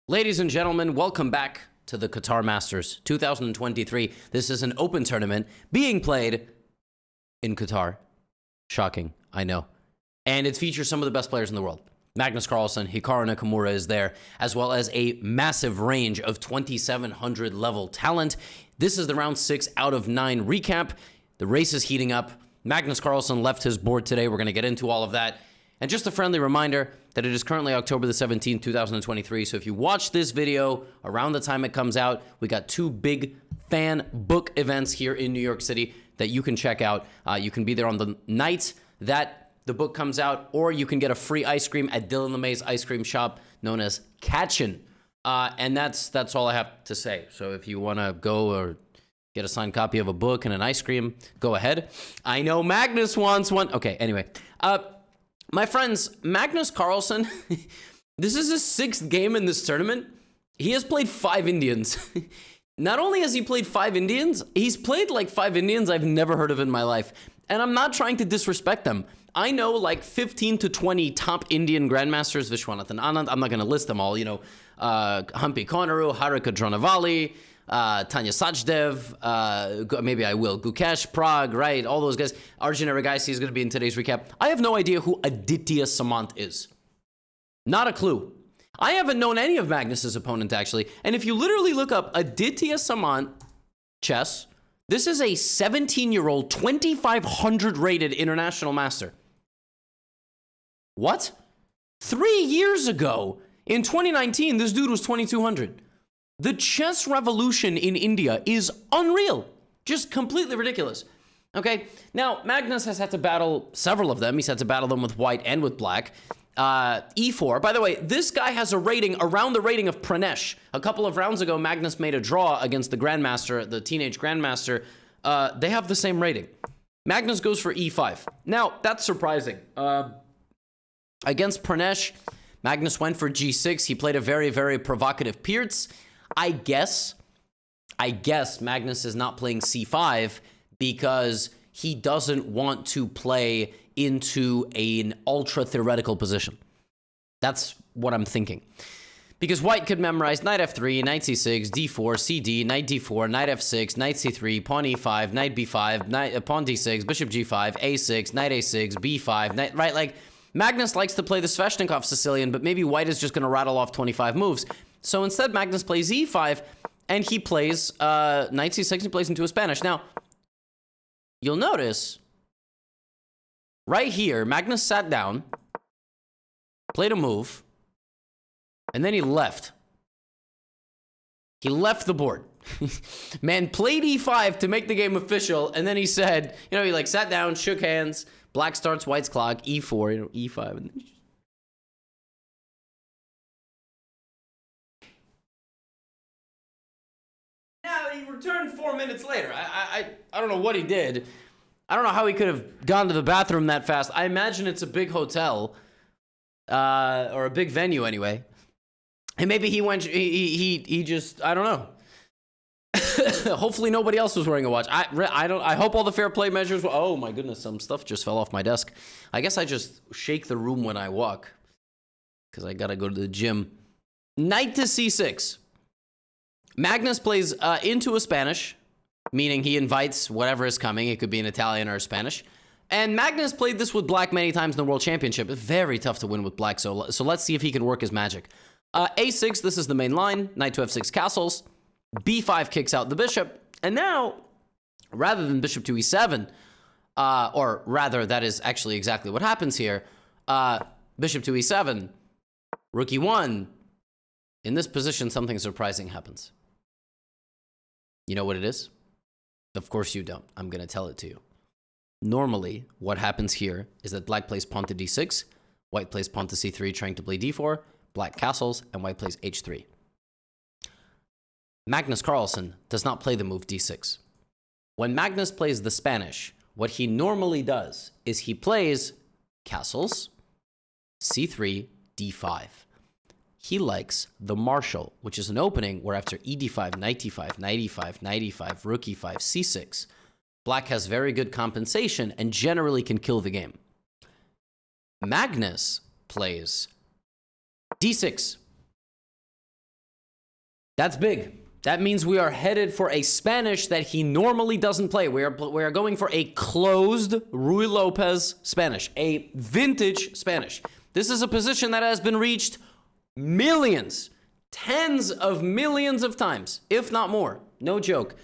Ladies and gentlemen, welcome back to the Qatar Masters 2023. This is an open tournament being played in Qatar. Shocking, I know. And it features some of the best players in the world. Magnus Carlsen, Hikaru Nakamura is there, as well as a massive range of 2,700 level talent. This is the round 6 out of 9 recap. The race is heating up. Magnus Carlsen left his board today. We're going to get into all of that. And just a friendly reminder that it is currently October the 17th, 2023. So if you watch this video around the time it comes out, we got 2 big fan book events here in New York City that you can check out. You can be there on the night that the book comes out, or you can get a free ice cream at Dylan LeMay's ice cream shop known as Catchin'. And that's all I have to say. So if you want to go or get a signed copy of a book and an ice cream, go ahead. I know Magnus wants one. Okay, anyway. My friends, Magnus Carlsen, this is his 6th game in this tournament. He has played 5 Indians. Not only has he played 5 Indians, he's played like 5 Indians I've never heard of in my life. And I'm not trying to disrespect them. I know like 15 to 20 top Indian grandmasters, Vishwanathan Anand. I'm not going to list them all. You know, Hampi Konaru, Harika Dronavali, Tanya Sachdev, maybe I will. Gukesh, Prague, right? All those guys. Arjun is going to be in today's recap. I have no idea who Aditya Samant is. Not a clue. I haven't known any of Magnus's opponent, actually. And if you literally look up Aditya Samant chess, this is a 17-year-old, 2,500 rated international master. What? 3 years ago, in 2019, this dude was 2,200. The chess revolution in India is unreal. Just completely ridiculous. Okay, now Magnus has had to battle several of them. He's had to battle them with white and with black. E4. By the way, this guy has a rating around the rating of Pranesh. A couple of rounds ago, Magnus made a draw against the Grandmaster, the teenage Grandmaster. They have the same rating. Magnus goes for E5. Now, that's surprising. Against Pranesh, Magnus went for G6. He played a very, very provocative Pierce. I guess Magnus is not playing C5 because he doesn't want to play into an ultra-theoretical position. That's what I'm thinking. Because white could memorize knight f3, knight c6, d4, cd, knight d4, knight f6, knight c3, pawn e5, knight b5, pawn d6, bishop g5, a6, knight a6, b5, knight, right? Like, Magnus likes to play the Sveshnikov Sicilian, but maybe white is just going to rattle off 25 moves. So instead, Magnus plays e5, and he plays knight c6, he plays into a Spanish. Now, you'll notice, right here, Magnus sat down, played a move, and then he left. He left the board. Man played e5 to make the game official, and then he said, you know, he like sat down, shook hands, black starts white's clock, e4, you know, e5, and then now he returned 4 minutes later. I don't know what he did. I don't know how he could have gone to the bathroom that fast. I imagine it's a big hotel, or a big venue anyway. And maybe he went, he just, I don't know. Hopefully nobody else was wearing a watch. I hope all the fair play measures were, oh my goodness, some stuff just fell off my desk. I guess I just shake the room when I walk, because I gotta go to the gym. Knight to c6. Magnus plays into a Spanish, meaning he invites whatever is coming. It could be an Italian or a Spanish. And Magnus played this with black many times in the World Championship. It's very tough to win with black, so let's see if he can work his magic. A6, this is the main line. Knight to f6 castles. B5 kicks out the bishop. And now, rather than bishop to e7, or rather, that is actually exactly what happens here. Bishop to e7, rook e1. In this position, something surprising happens. You know what it is? Of course you don't. I'm going to tell it to you. Normally, what happens here is that black plays pawn to d6, white plays pawn to c3, trying to play d4, black castles, and white plays h3. Magnus Carlsen does not play the move d6. When Magnus plays the Spanish, what he normally does is he plays castles, c3, d5. He likes the Marshall, which is an opening where after ed5, knight e5, knight e5, knight e5, rook e5, c6, black has very good compensation and generally can kill the game. Magnus plays d6. That's big. That means we are headed for a Spanish that he normally doesn't play. We are going for a closed Ruy Lopez Spanish, a vintage Spanish. This is a position that has been reached millions, tens of millions of times, if not more. No joke.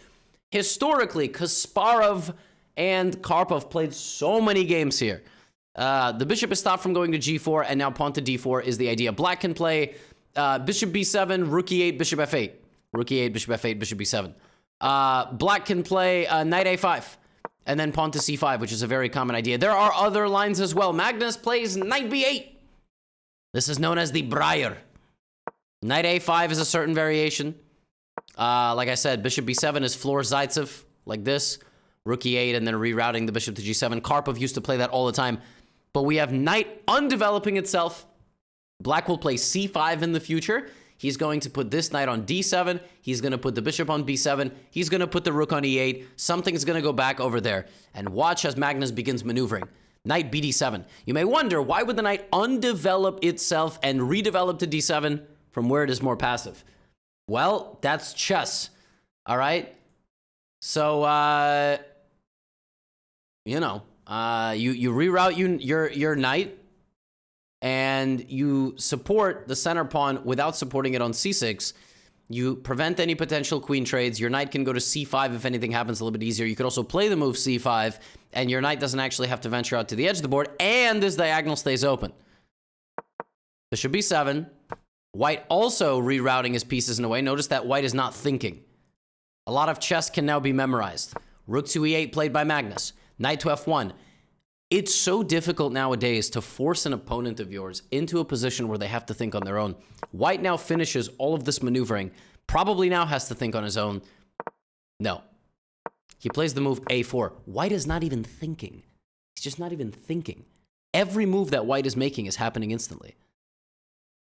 Historically, Kasparov and Karpov played so many games here. The bishop is stopped from going to g4, and now pawn to d4 is the idea. Black can play bishop b7, rook e8, bishop f8. Rook e8, bishop f8, bishop b7. Black can play knight a5, and then pawn to c5, which is a very common idea. There are other lines as well. Magnus plays knight b8. This is known as the Breyer. Knight a5 is a certain variation. Like I said, bishop b7 is floor Zaitsev, like this. Rook e8, and then rerouting the bishop to g7. Karpov used to play that all the time. But we have knight undeveloping itself. Black will play c5 in the future. He's going to put this knight on d7. He's going to put the bishop on b7. He's going to put the rook on e8. Something's going to go back over there. And watch as Magnus begins maneuvering. Knight bd7. You may wonder, why would the knight undevelop itself and redevelop to d7 from where it is more passive? Well, that's chess. All right? So, you reroute your knight, and you support the center pawn without supporting it on c6. You prevent any potential queen trades. Your knight can go to c5 if anything happens a little bit easier. You could also play the move c5, and your knight doesn't actually have to venture out to the edge of the board, and this diagonal stays open. Bishop b7. White also rerouting his pieces in a way. Notice that white is not thinking. A lot of chess can now be memorized. Rook to e8 played by Magnus. Knight to f1. It's so difficult nowadays to force an opponent of yours into a position where they have to think on their own. White now finishes all of this maneuvering. Probably now has to think on his own. No. He plays the move a4. White is not even thinking. He's just not even thinking. Every move that white is making is happening instantly.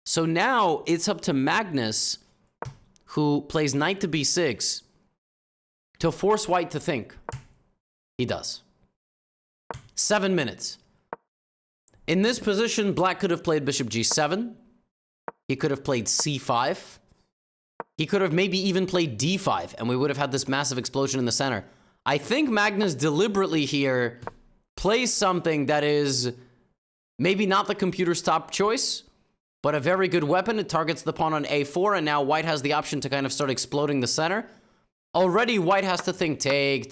So now it's up to Magnus, who plays knight to b6, to force white to think. He does. 7 minutes. In this position, black could have played bishop g7. He could have played c5. He could have maybe even played d5, and we would have had this massive explosion in the center. I think Magnus deliberately here plays something that is maybe not the computer's top choice, but a very good weapon. It targets the pawn on a4, and now white has the option to kind of start exploding the center. Already, white has to think take,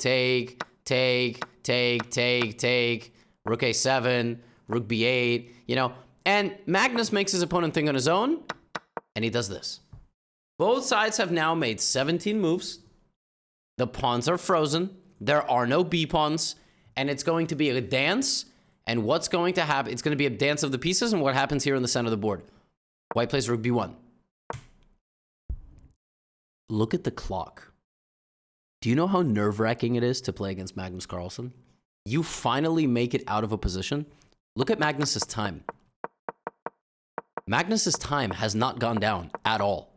rook a7, rook b8, and Magnus makes his opponent think on his own, and he does this. Both sides have now made 17 moves. The pawns are frozen. There are no b pawns, and it's going to be a dance, and what's going to happen, it's going to be a dance of the pieces, and what happens here in the center of the board. White plays rook b1. Look at the clock. Do you know how nerve-wracking it is to play against Magnus Carlsen? You finally make it out of a position. Look at Magnus's time. Magnus's time has not gone down at all.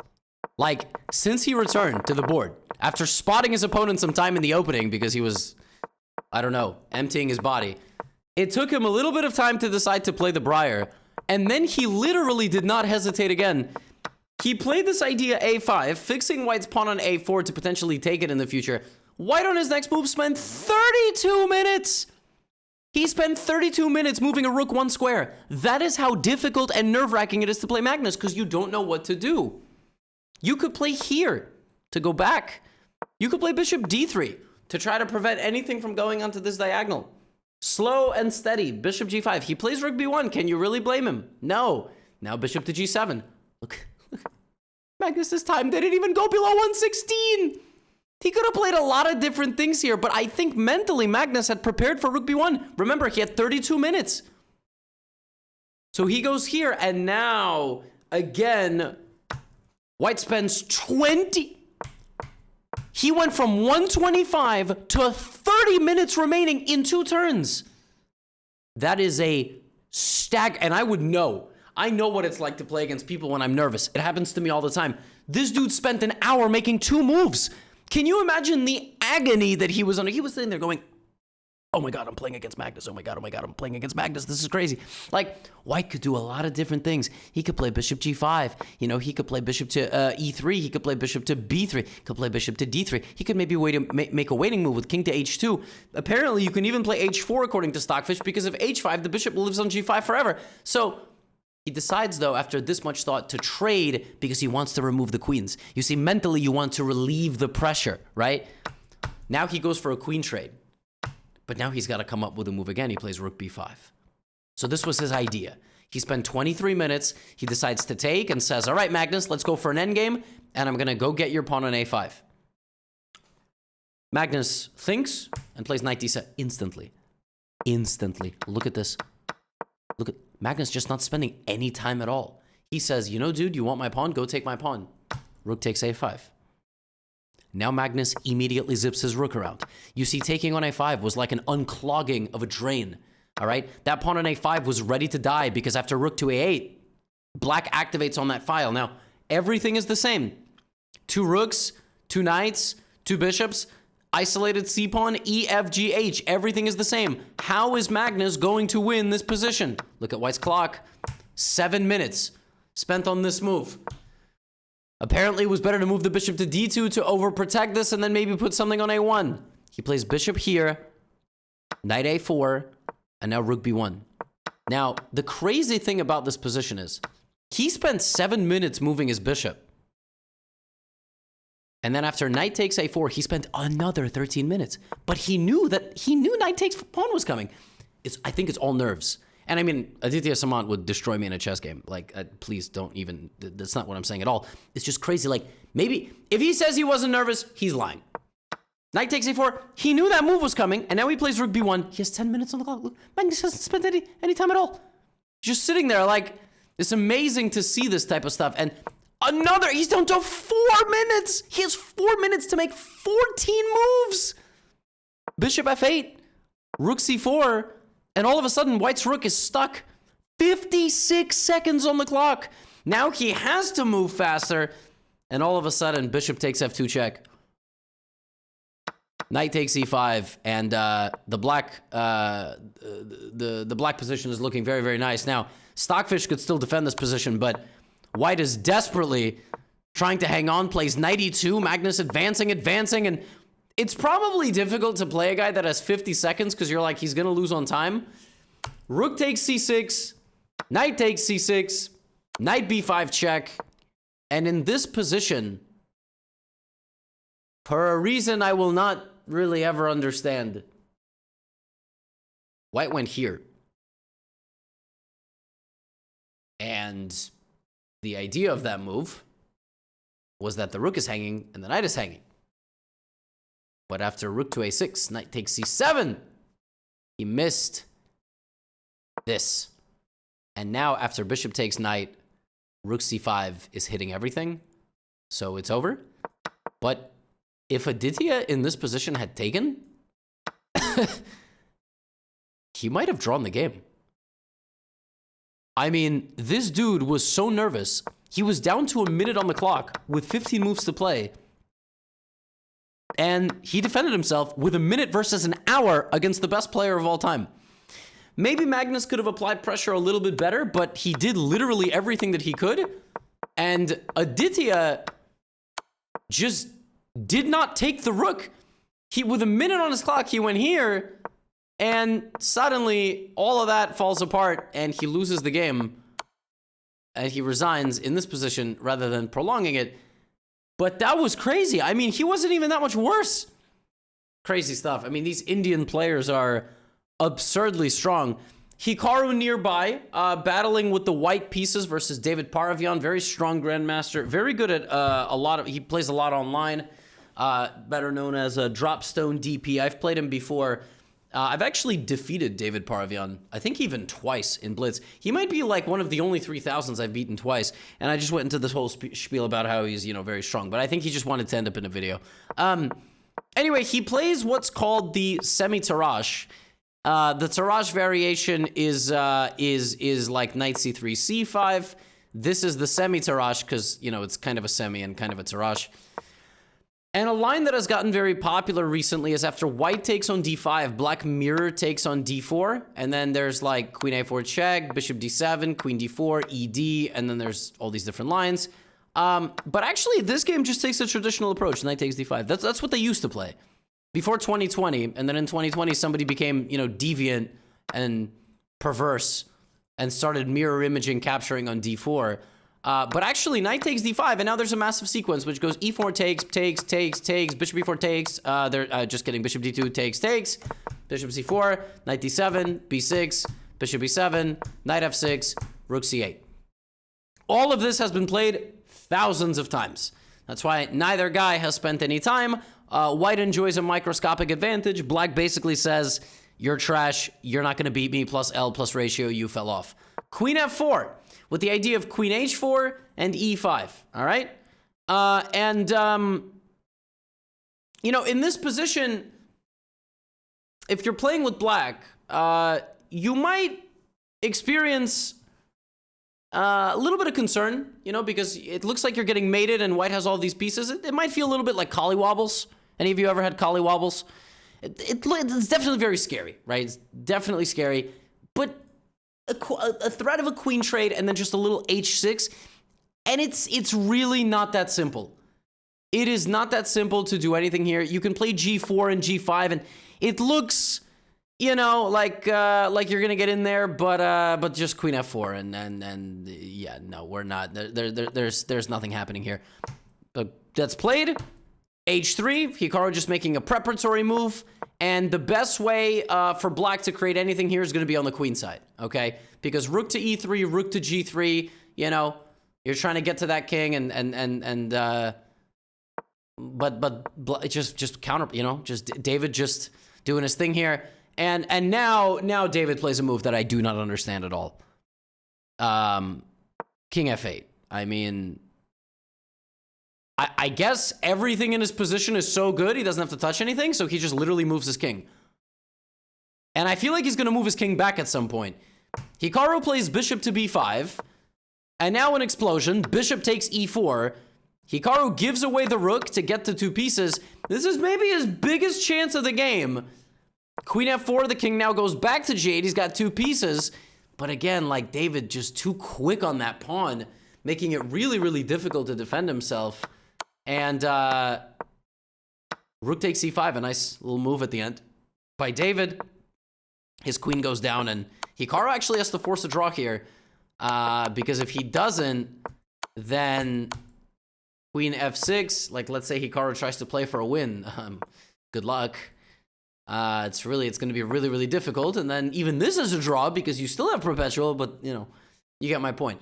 Like, since he returned to the board, after spotting his opponent some time in the opening because he was, I don't know, emptying his body, it took him a little bit of time to decide to play the Breyer, and then he literally did not hesitate again. He played this idea a5, fixing white's pawn on a4 to potentially take it in the future. White on his next move spent 32 minutes. He spent 32 minutes moving a rook one square. That is how difficult and nerve-wracking it is to play Magnus, because you don't know what to do. You could play here to go back. You could play bishop d3 to try to prevent anything from going onto this diagonal. Slow and steady. Bishop g5. He plays rook b1. Can you really blame him? No. Now bishop to g7. Look. Magnus's time didn't even go below 116. He could have played a lot of different things here, but I think mentally Magnus had prepared for rook b1. Remember, he had 32 minutes. So he goes here, and now, again, white spends 20. He went from 125 to 30 minutes remaining in 2 turns. That is a and I would know. I know what it's like to play against people when I'm nervous. It happens to me all the time. This dude spent an hour making 2 moves. Can you imagine the agony that he was under? He was sitting there going, oh my God, I'm playing against Magnus. Oh my God, I'm playing against Magnus. This is crazy. Like, white could do a lot of different things. He could play bishop g5. You know, he could play bishop to e3. He could play bishop to b3. He could play bishop to d3. He could maybe make a waiting move with king to h2. Apparently, you can even play h4 according to Stockfish, because if h5, the bishop lives on g5 forever. So he decides, though, after this much thought, to trade because he wants to remove the queens. You see, mentally, you want to relieve the pressure, right? Now he goes for a queen trade. But now he's got to come up with a move again. He plays rook b5. So this was his idea. He spent 23 minutes. He decides to take and says, all right, Magnus, let's go for an endgame, and I'm going to go get your pawn on a5. Magnus thinks and plays knight d7 instantly. Instantly. Look at this. Look at Magnus just not spending any time at all. He says, you know, dude, you want my pawn? Go take my pawn. Rook takes a5. Now Magnus immediately zips his rook around. You see, taking on a5 was like an unclogging of a drain, all right? That pawn on a5 was ready to die because after rook to a8, black activates on that file. Now, everything is the same. 2 rooks, 2 knights, 2 bishops, isolated c-pawn, e, f, g, h. Everything is the same. How is Magnus going to win this position? Look at white's clock. 7 minutes spent on this move. Apparently, it was better to move the bishop to d2 to overprotect this and then maybe put something on a1. He plays bishop here, knight a4, and now rook b1. Now, the crazy thing about this position is he spent 7 minutes moving his bishop. And then after knight takes a4, he spent another 13 minutes. But he knew knight takes pawn was coming. I think it's all nerves. And I mean, Aditya Samant would destroy me in a chess game. Like, please don't even, that's not what I'm saying at all. It's just crazy. Like, maybe, if he says he wasn't nervous, he's lying. Knight takes a4, he knew that move was coming, and now he plays rook b1. He has 10 minutes on the clock. Look, Magnus hasn't spent any time at all. Just sitting there, like, it's amazing to see this type of stuff. And he's down to 4 minutes. He has 4 minutes to make 14 moves. Bishop f8, rook c4, and all of a sudden, white's rook is stuck. 56 seconds on the clock. Now he has to move faster. And all of a sudden, bishop takes f2 check. Knight takes e5. And the black position is looking very, very nice. Now, Stockfish could still defend this position, but white is desperately trying to hang on. Plays knight e2. Magnus advancing. And it's probably difficult to play a guy that has 50 seconds because you're like, he's going to lose on time. Rook takes c6. Knight takes c6. Knight b5 check. And in this position, for a reason I will not really ever understand, white went here. And the idea of that move was that the rook is hanging and the knight is hanging. But after rook to a6, knight takes c7, he missed this. And now after bishop takes knight, rook c5 is hitting everything. So it's over. But if Aditya in this position had taken, he might have drawn the game. I mean, this dude was so nervous. He was down to a minute on the clock with 15 moves to play. And he defended himself with a minute versus an hour against the best player of all time. Maybe Magnus could have applied pressure a little bit better, but he did literally everything that he could. And Aditya just did not take the rook. With a minute on his clock, he went here, and suddenly all of that falls apart, and he loses the game. And he resigns in this position rather than prolonging it. But that was crazy. I mean, he wasn't even that much worse. Crazy stuff. I mean, these Indian players are absurdly strong. Hikaru nearby, battling with the white pieces versus David Paravyan. Very strong grandmaster. Very good at he plays a lot online. Better known as a Dropstone DP. I've played him before. I've actually defeated David Paravyan, I think even twice in Blitz. He might be like one of the only 3000s I've beaten twice. And I just went into this whole spiel about how he's, very strong. But I think he just wanted to end up in a video. Anyway, he plays what's called the semi-Tarrasch. The Tarrasch variation is like knight c3, c5. This is the semi-Tarrasch because, it's kind of a semi and kind of a Tarrasch. And a line that has gotten very popular recently is after white takes on d5, black mirror takes on d4, and then there's like queen a4 check, bishop d7, queen d4, ed, and then there's all these different lines. But actually, this game just takes a traditional approach, knight takes d5. That's what they used to play before 2020, and then in 2020, somebody became, you know, deviant and perverse and started mirror imaging, capturing on d4. But actually, knight takes d5, and now there's a massive sequence which goes e4 takes, bishop e4 takes, just kidding, bishop d2 takes, bishop c4, knight d7, b6, bishop e7, knight f6, rook c8. All of this has been played thousands of times. That's why neither guy has spent any time. White enjoys a microscopic advantage. Black basically says, you're trash, you're not going to beat me, plus L plus ratio, you fell off. Queen f4. With the idea of queen h4 and e5, all right? You know, in this position, if you're playing with black, you might experience a little bit of concern, you know, because it looks like you're getting mated and white has all these pieces. It might feel a little bit like collywobbles. Any of you ever had collywobbles? It's definitely very scary, right? It's definitely scary, but a threat of a queen trade and then just a little h6, and it's really not that simple. It is not that simple to do anything here. You can play g4 and g5, and it looks, you know, like you're gonna get in there, but just queen f4, and yeah, no, we're not. There's nothing happening here. That's played. h3, Hikaru just making a preparatory move. And the best way for black to create anything here is going to be on the queen side, okay? Because rook to e3, rook to g3, you know, you're trying to get to that king, but just counter, you know, just David just doing his thing here, and now David plays a move that I do not understand at all. King f8. I mean, I guess everything in his position is so good, he doesn't have to touch anything, so he just literally moves his king. And I feel like he's going to move his king back at some point. Hikaru plays bishop to b5, and now an explosion. Bishop takes e4. Hikaru gives away the rook to get to two pieces. This is maybe his biggest chance of the game. Queen f4, the king now goes back to g8. He's got two pieces. But again, like David, just too quick on that pawn, making it really, really difficult to defend himself. And rook takes c5, a nice little move at the end by David. His queen goes down, and Hikaru actually has to force a draw here, because if he doesn't, then queen f6, like let's say Hikaru tries to play for a win, good luck. It's going to be really, really difficult, and then even this is a draw because you still have perpetual, but you know, you get my point.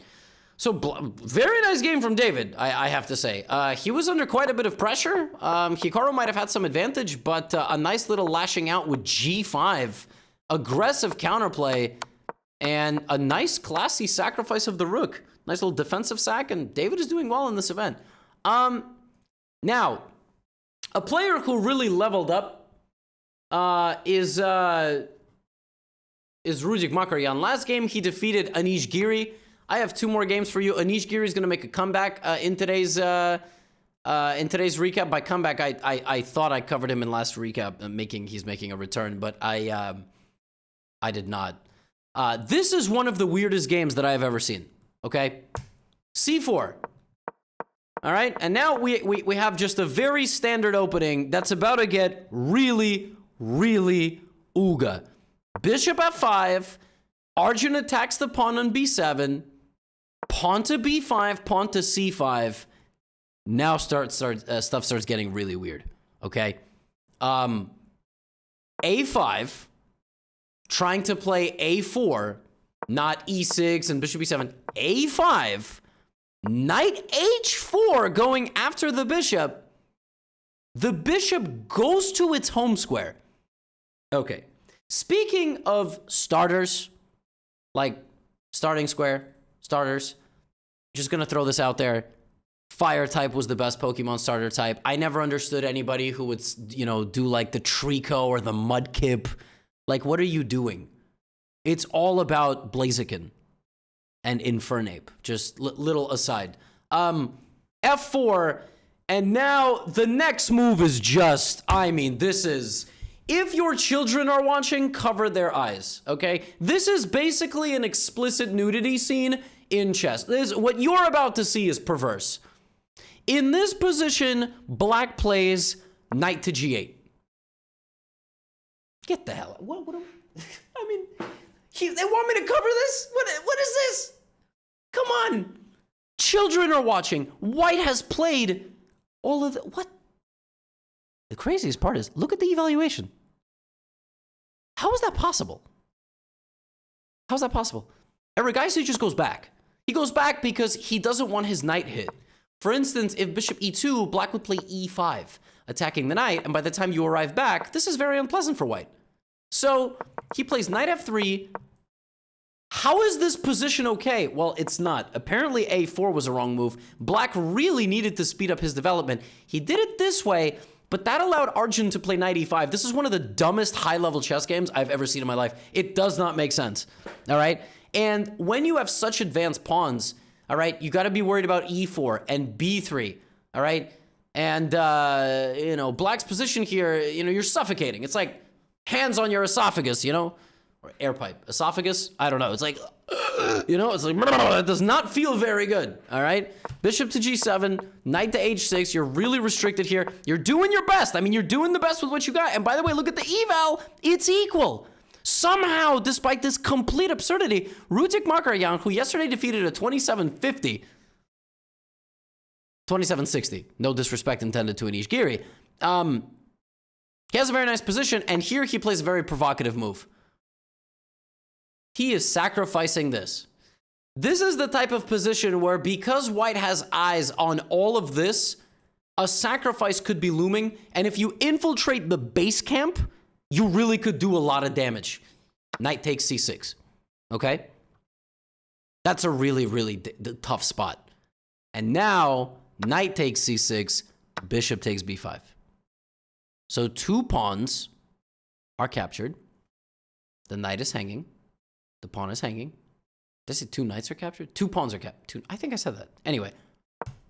So, very nice game from David, I have to say. He was under quite a bit of pressure. Hikaru might have had some advantage, but a nice little lashing out with g5. Aggressive counterplay, and a nice, classy sacrifice of the rook. Nice little defensive sack, and David is doing well in this event. Now, a player who really leveled up is Rudik Makarian. Last game, he defeated Anish Giri. I have two more games for you. Anish Giri is going to make a comeback in today's recap. By comeback, I thought I covered him in last recap. He's making a return, but I did not. This is one of the weirdest games that I have ever seen. Okay, c4. All right, and now we have just a very standard opening that's about to get really, really ooga. Bishop f5. Arjun attacks the pawn on b7. Pawn to b5, pawn to c5. Now stuff starts getting really weird. Okay, a5, trying to play a4, not e6 and bishop e7. a5, knight h4, going after the bishop. The bishop goes to its home square. Okay, speaking of starters, like starting square, starters, just gonna throw this out there. Fire type was the best Pokemon starter type. I never understood anybody who would, you know, do like the Trico or the Mudkip. Like, what are you doing? It's all about Blaziken and Infernape. Just little aside. F4, And now the next move is just, I mean, this is, if your children are watching, cover their eyes, okay? This is basically an explicit nudity scene in chess. What you're about to see is perverse. In this position, black plays knight to g8. Get the hell out. What I mean, they want me to cover this? What is this? Come on. Children are watching. White has played all of the, what? The craziest part is, look at the evaluation. How is that possible? How is that possible? Arjun just goes back. He goes back because he doesn't want his knight hit. For instance, if bishop e2, black would play e5, attacking the knight, and by the time you arrive back, this is very unpleasant for white. So he plays knight f3. How is this position okay? Well, it's not. Apparently a4 was a wrong move. Black really needed to speed up his development. He did it this way, but that allowed Arjun to play knight e5. This is one of the dumbest high-level chess games I've ever seen in my life. It does not make sense, all right? And when you have such advanced pawns, all right, you got to be worried about e4 and b3, all right? And, you know, black's position here, you know, you're suffocating. It's like hands on your esophagus, you know? Or air pipe. Esophagus? I don't know. It's like, you know, it's like, it does not feel very good, all right? Bishop to g7, knight to h6. You're really restricted here. You're doing your best. I mean, you're doing the best with what you got. And by the way, look at the eval. It's equal. Somehow, despite this complete absurdity, Makarian, who yesterday defeated a 2750, 2760, no disrespect intended to Anish Giri, he has a very nice position, and here he plays a very provocative move. He is sacrificing this. This is the type of position where, because white has eyes on all of this, a sacrifice could be looming, and if you infiltrate the base camp, you really could do a lot of damage. Knight takes c6, okay? That's a really, really tough spot. And now, knight takes c6, bishop takes b5. So 2 pawns are captured. The knight is hanging. The pawn is hanging. Did I say 2 knights are captured? 2 pawns are captured. I think I said that. Anyway,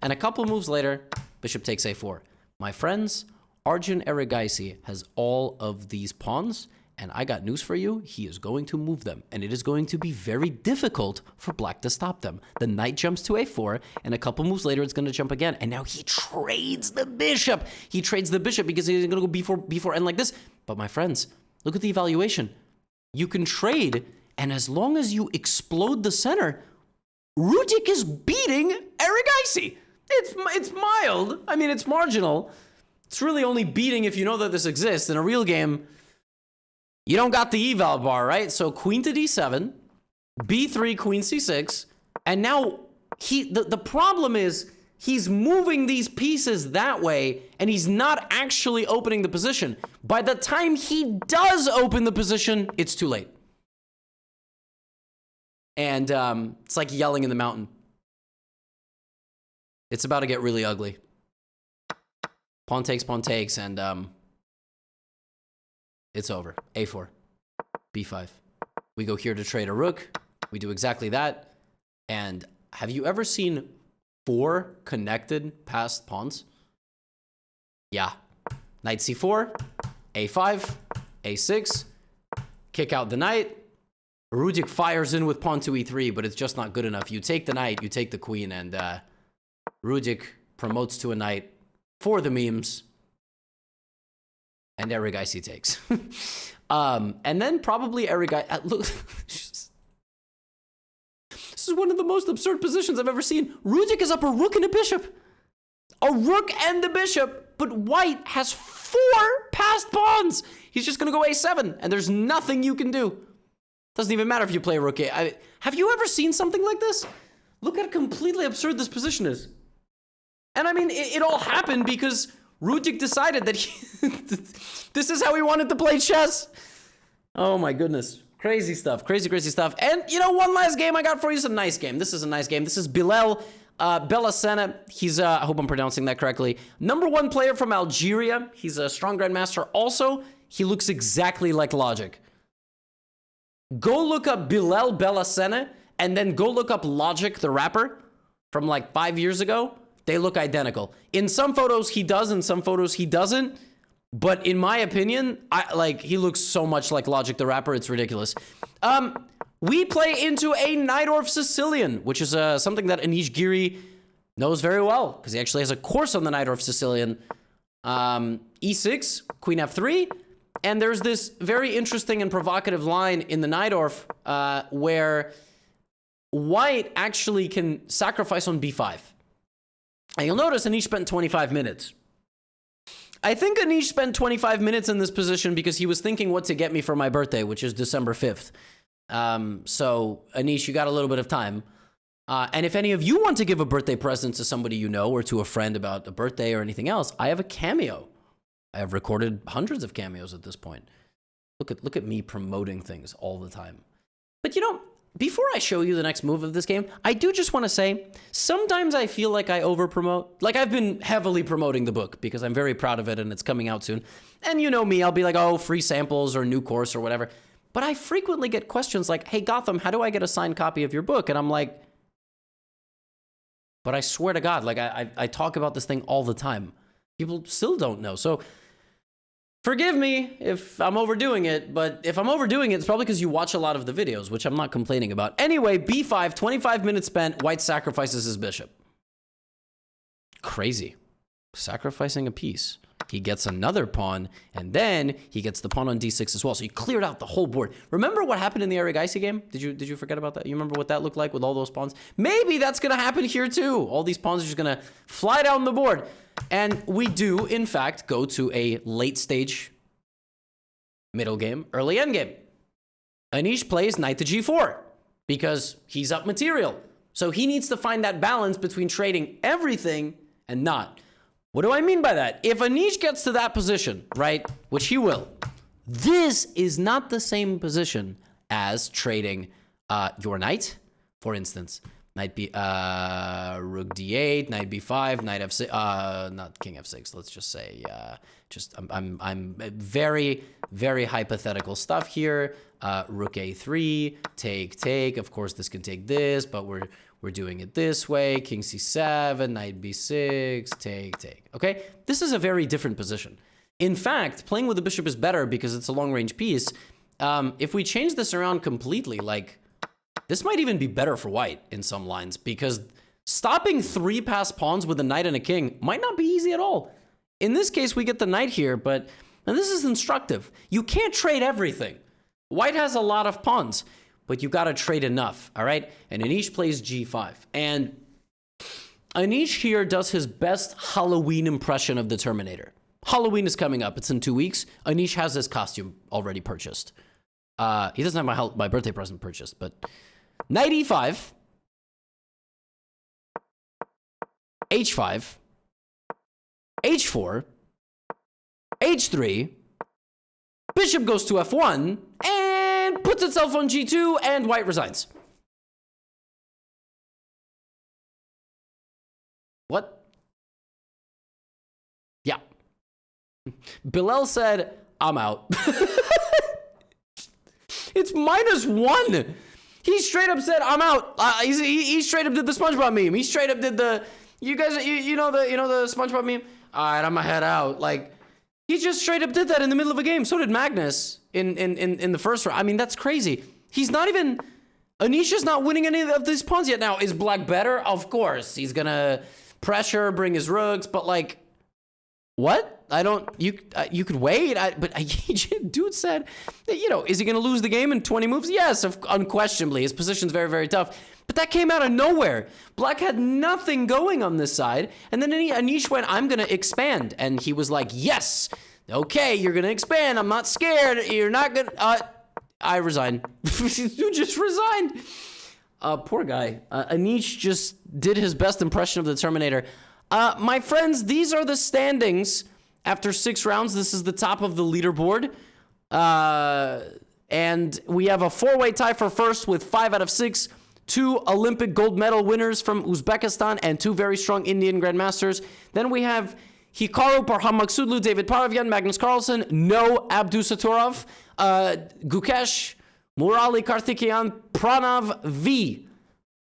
and a couple moves later, bishop takes a4. My friends, Arjun Erigaisi has all of these pawns, and I got news for you. He is going to move them, and it is going to be very difficult for black to stop them. The knight jumps to a4, and a couple moves later, it's going to jump again. And now he trades the bishop. He trades the bishop because he's going to go b4 and like this. But my friends, look at the evaluation. You can trade, and as long as you explode the center, Rudik is beating Erigaisi. It's mild. I mean, it's marginal. It's really only beating if you know that this exists. In a real game, you don't got the eval bar, right? So queen to d7, b3, queen c6, and now the problem is he's moving these pieces that way, and he's not actually opening the position. By the time he does open the position, it's too late. And it's like yelling in the mountain. It's about to get really ugly. Pawn takes, and it's over. a4, b5. We go here to trade a rook. We do exactly that. And have you ever seen 4 connected passed pawns? Yeah. Knight c4, a5, a6, kick out the knight. Rudik fires in with pawn to e3, but it's just not good enough. You take the knight, you take the queen, and Rudik promotes to a knight for the memes. And Erigaisi takes. And then probably Erigaisi... Look, this is one of the most absurd positions I've ever seen. Rudik is up a rook and a bishop. A rook and a bishop, but white has 4 passed pawns. He's just going to go a7, and there's nothing you can do. Doesn't even matter if you play rook a. Have you ever seen something like this? Look at how completely absurd this position is. And I mean, it all happened because Rudik decided that this is how he wanted to play chess. Oh my goodness. Crazy stuff. Crazy, crazy stuff. And, you know, one last game I got for you is a nice game. This is a nice game. This is Bellahcene. He's, I hope I'm pronouncing that correctly, #1 player from Algeria. He's a strong grandmaster. Also, he looks exactly like Logic. Go look up Bellahcene and then go look up Logic, the rapper, from like 5 years ago. They look identical. In some photos, he does. In some photos, he doesn't. But in my opinion, he looks so much like Logic the Rapper, it's ridiculous. We play into a Najdorf Sicilian, which is something that Anish Giri knows very well, because he actually has a course on the Najdorf Sicilian. E6, Queen F3, and there's this very interesting and provocative line in the Najdorf where White actually can sacrifice on B5. And you'll notice Anish spent 25 minutes. I think Anish spent 25 minutes in this position because he was thinking what to get me for my birthday, which is December 5th. So, Anish, you got a little bit of time. And if any of you want to give a birthday present to somebody you know or to a friend about a birthday or anything else, I have a cameo. I have recorded hundreds of cameos at this point. Look at me promoting things all the time. But before I show you the next move of this game, I do just want to say, sometimes I feel like I over-promote. Like, I've been heavily promoting the book because I'm very proud of it and it's coming out soon. And you know me, I'll be like, oh, free samples or new course or whatever. But I frequently get questions like, hey, Gotham, how do I get a signed copy of your book? And I'm like, but I swear to God, like, I talk about this thing all the time. People still don't know. So forgive me if I'm overdoing it, but if I'm overdoing it, it's probably because you watch a lot of the videos, which I'm not complaining about. Anyway, B5, 25 minutes spent, White sacrifices his bishop. Crazy. Sacrificing a piece. He gets another pawn, and then he gets the pawn on D6 as well. So he cleared out the whole board. Remember what happened in the Erigaisi game? Did you forget about that? You remember what that looked like with all those pawns? Maybe that's going to happen here too. All these pawns are just going to fly down the board. And we do, in fact, go to a late stage middle game, early end game. Anish plays knight to G4 because he's up material. So he needs to find that balance between trading everything and not. What do I mean by that? If Anish gets to that position, right, which he will, this is not the same position as trading your knight. For instance, knight B, rook D8, knight B5, knight F6, not king F6. Let's just say, I'm very, very hypothetical stuff here. Rook A3, take. Of course, this can take this, but we're doing it this way. King C7, knight B6, take. Okay? This is a very different position. In fact, playing with the bishop is better because it's a long-range piece. If we change this around completely, like, this might even be better for White in some lines because stopping 3 passed pawns with a knight and a king might not be easy at all. In this case, we get the knight here, and this is instructive. You can't trade everything. White has a lot of pawns, but you got to trade enough, all right? And Anish plays G5. And Anish here does his best Halloween impression of the Terminator. Halloween is coming up. It's in 2 weeks. Anish has his costume already purchased. He doesn't have my birthday present purchased, but knight E5, H5, H4, H3, bishop goes to F1, and puts itself on G2, and White resigns. What? Yeah. Bilal said, I'm out. It's -1. He straight up said, I'm out. He straight up did the SpongeBob meme. He straight up did the, you guys, you know the SpongeBob meme? All right, I'm gonna head out. Like, he just straight up did that in the middle of a game. So did Magnus in the first round. I mean, that's crazy. He's not even, Anish is not winning any of these pawns yet. Now, is Black better? Of course. He's gonna pressure, bring his rooks, but like, what? You could wait, but dude said, is he going to lose the game in 20 moves? Yes, unquestionably. His position's very, very tough. But that came out of nowhere. Black had nothing going on this side. And then Anish went, I'm going to expand. And he was like, yes, okay, you're going to expand. I'm not scared. You're not going to, I resign. Dude just resigned. Poor guy. Anish just did his best impression of the Terminator. My friends, these are the standings after 6 rounds. This is the top of the leaderboard. And we have a 4-way tie for first with 5 out of 6. 2 Olympic gold medal winners from Uzbekistan and 2 very strong Indian grandmasters. Then we have Hikaru, Parham Maksudlu, David Paravyan, Magnus Carlsen, no Abdusaturov, Gukesh, Murali Karthikeyan, Pranav V.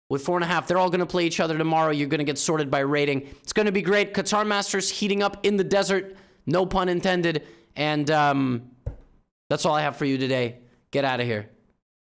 with 4.5. They're all going to play each other tomorrow. You're going to get sorted by rating. It's going to be great. Qatar Masters heating up in the desert. No pun intended. And that's all I have for you today. Get out of here.